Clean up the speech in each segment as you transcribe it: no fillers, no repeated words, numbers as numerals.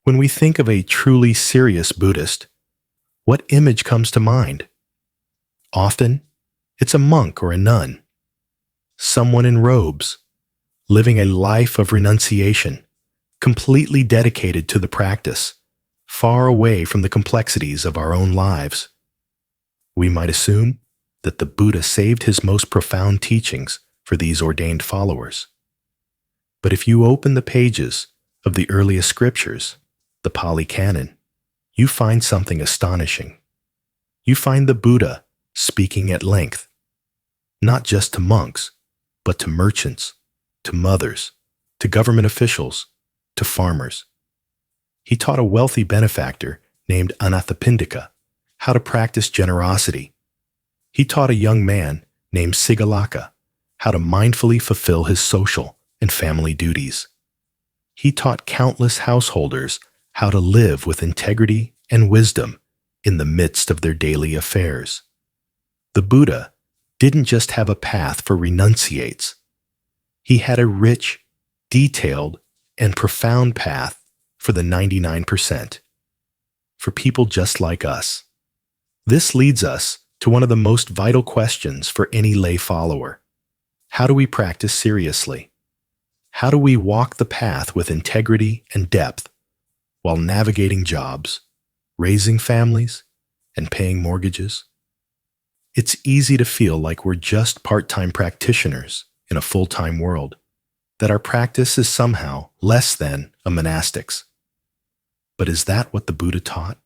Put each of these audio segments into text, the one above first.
When we think of a truly serious Buddhist, what image comes to mind? Often, it's a monk or a nun, someone in robes, living a life of renunciation, completely dedicated to the practice, far away from the complexities of our own lives. We might assume that the Buddha saved his most profound teachings for these ordained followers. But if you open the pages of the earliest scriptures, the Pali Canon, you find something astonishing. You find the Buddha speaking at length, not just to monks, but to merchants, to mothers, to government officials, to farmers. He taught a wealthy benefactor named Anathapindika how to practice generosity. He taught a young man named Sigalaka how to mindfully fulfill his social and family duties. He taught countless householders how to live with integrity and wisdom in the midst of their daily affairs. The Buddha didn't just have a path for renunciates. He had a rich, detailed, and profound path for the 99%, for people just like us. This leads us to one of the most vital questions for any lay follower. How do we practice seriously? How do we walk the path with integrity and depth while navigating jobs, raising families, and paying mortgages? It's easy to feel like we're just part-time practitioners in a full-time world, that our practice is somehow less than a monastic's. But is that what the Buddha taught?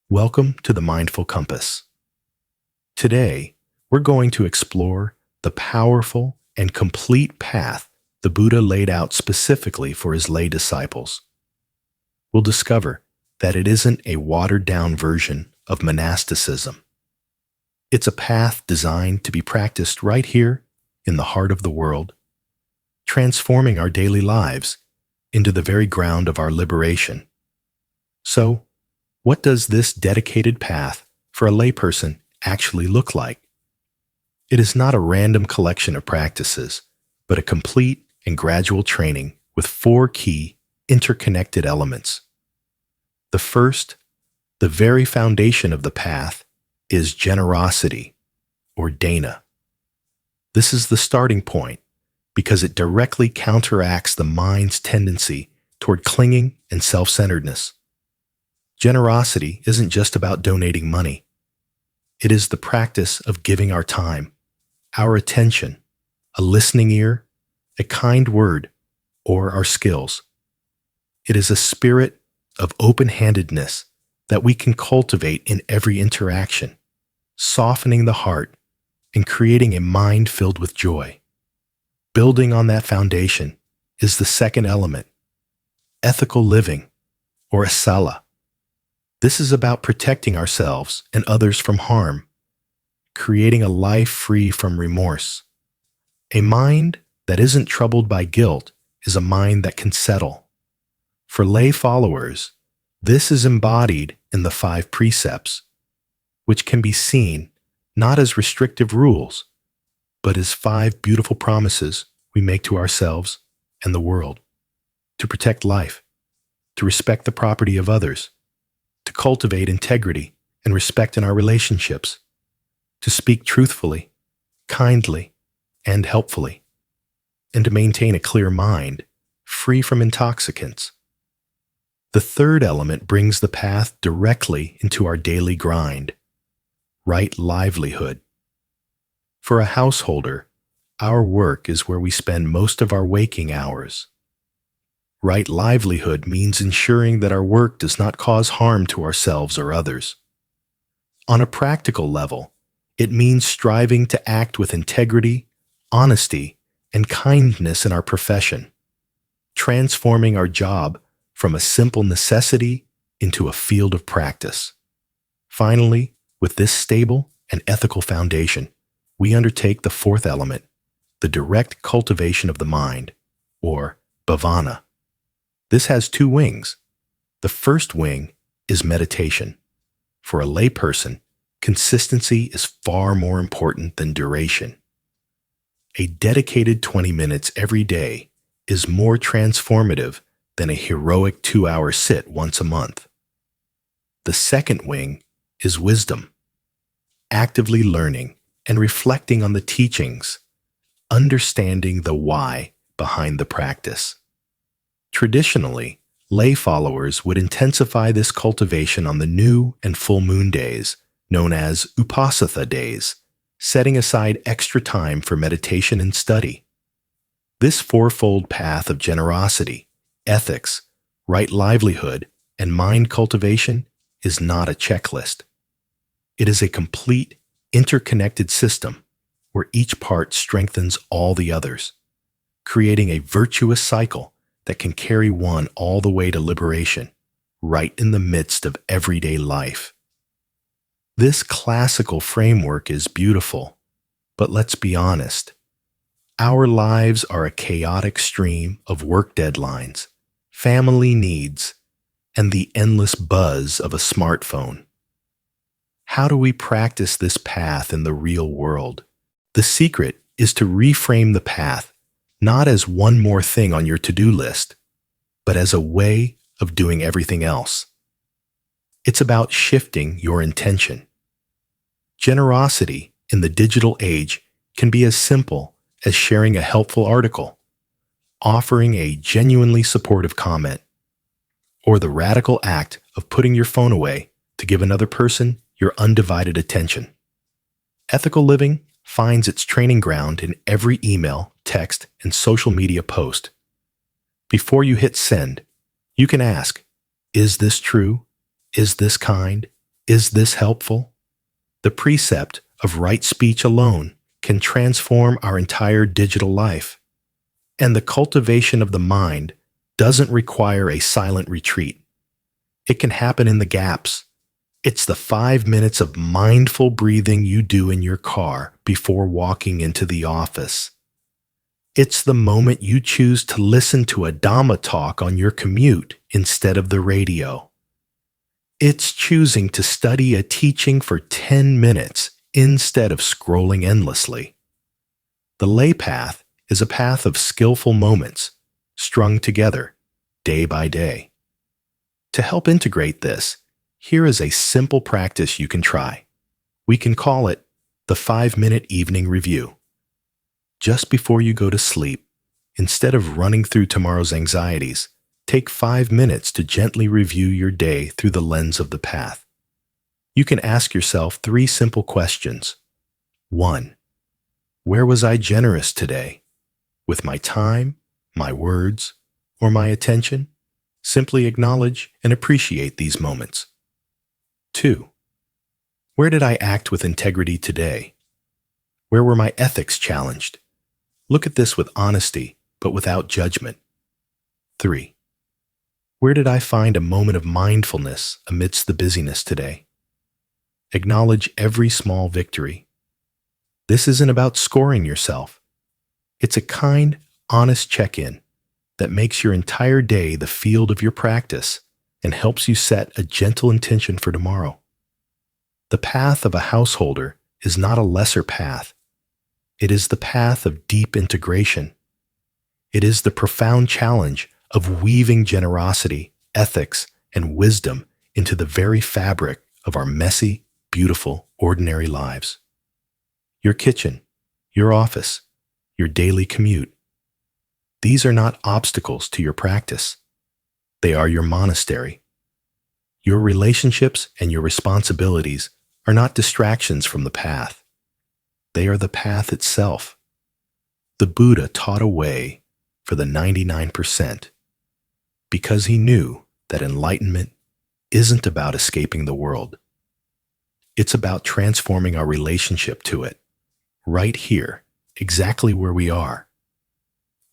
Welcome to the Mindful Compass. Today, we're going to explore the powerful and complete path the Buddha laid out specifically for his lay disciples. We'll discover that it isn't a watered-down version of monasticism. It's a path designed to be practiced right here in the heart of the world, transforming our daily lives into the very ground of our liberation. So, what does this dedicated path for a layperson actually look like? It is not a random collection of practices, but a complete and gradual training with 4 key interconnected elements. The first, the very foundation of the path, is generosity, or Dāna. This is the starting point because it directly counteracts the mind's tendency toward clinging and self-centeredness. Generosity isn't just about donating money. It is the practice of giving our time, our attention, a listening ear, a kind word, or our skills. It is a spirit of open-handedness that we can cultivate in every interaction, softening the heart and creating a mind filled with joy. Building on that foundation is the second element, ethical living, or a Sīla. This is about protecting ourselves and others from harm, creating a life free from remorse. A mind that isn't troubled by guilt is a mind that can settle. For lay followers, this is embodied in the 5 precepts, which can be seen not as restrictive rules, but as 5 beautiful promises we make to ourselves and the world: to protect life, to respect the property of others, to cultivate integrity and respect in our relationships, to speak truthfully, kindly, and helpfully, and to maintain a clear mind, free from intoxicants. The third element brings the path directly into our daily grind: right livelihood. For a householder, our work is where we spend most of our waking hours. Right livelihood means ensuring that our work does not cause harm to ourselves or others. On a practical level, it means striving to act with integrity, honesty, and kindness in our profession, transforming our job from a simple necessity into a field of practice. Finally, with this stable and ethical foundation, we undertake the 4th element, the direct cultivation of the mind, or Bhāvanā. This has 2 wings. The first wing is meditation. For a layperson, consistency is far more important than duration. A dedicated 20 minutes every day is more transformative than a heroic 2-hour sit once a month. The second wing is wisdom, actively learning and reflecting on the teachings, understanding the why behind the practice. Traditionally, lay followers would intensify this cultivation on the new and full moon days, known as upasatha days, setting aside extra time for meditation and study. This fourfold path of generosity, ethics, right livelihood, and mind cultivation is not a checklist. It is a complete, interconnected system where each part strengthens all the others, creating a virtuous cycle that can carry one all the way to liberation, right in the midst of everyday life. This classical framework is beautiful, but let's be honest. Our lives are a chaotic stream of work deadlines, family needs, and the endless buzz of a smartphone. How do we practice this path in the real world? The secret is to reframe the path not as one more thing on your to-do list, but as a way of doing everything else. It's about shifting your intention. Generosity in the digital age can be as simple as sharing a helpful article, offering a genuinely supportive comment, or the radical act of putting your phone away to give another person your undivided attention. Ethical living finds its training ground in every email, text, and social media post. Before you hit send, you can ask, is this true? Is this kind? Is this helpful? The precept of right speech alone can transform our entire digital life. And the cultivation of the mind doesn't require a silent retreat. It can happen in the gaps. It's the 5 minutes of mindful breathing you do in your car before walking into the office. It's the moment you choose to listen to a Dhamma talk on your commute instead of the radio. It's choosing to study a teaching for 10 minutes instead of scrolling endlessly. The lay path is a path of skillful moments, strung together, day by day. To help integrate this, here is a simple practice you can try. We can call it the 5-minute evening review. Just before you go to sleep, instead of running through tomorrow's anxieties, take 5 minutes to gently review your day through the lens of the path. You can ask yourself 3 simple questions. 1. Where was I generous today? With my time, my words, or my attention? Simply acknowledge and appreciate these moments. 2. Where did I act with integrity today? Where were my ethics challenged? Look at this with honesty, but without judgment. 3. Where did I find a moment of mindfulness amidst the busyness today? Acknowledge every small victory. This isn't about scoring yourself. It's a kind, honest check-in that makes your entire day the field of your practice and helps you set a gentle intention for tomorrow. The path of a householder is not a lesser path. It is the path of deep integration. It is the profound challenge of weaving generosity, ethics, and wisdom into the very fabric of our messy, beautiful, ordinary lives. Your kitchen, your office, your daily commute. These are not obstacles to your practice. They are your monastery. Your relationships and your responsibilities are not distractions from the path. They are the path itself. The Buddha taught a way for the 99% because he knew that enlightenment isn't about escaping the world. It's about transforming our relationship to it, right here, exactly where we are.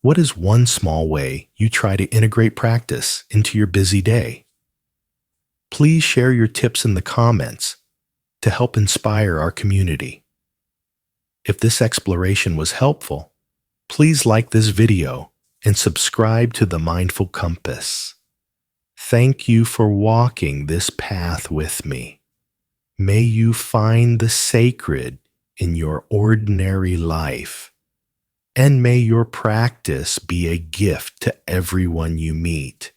What is one small way you try to integrate practice into your busy day? Please share your tips in the comments to help inspire our community. If this exploration was helpful, please like this video and subscribe to the Mindful Compass. Thank you for walking this path with me. May you find the sacred in your ordinary life. And may your practice be a gift to everyone you meet.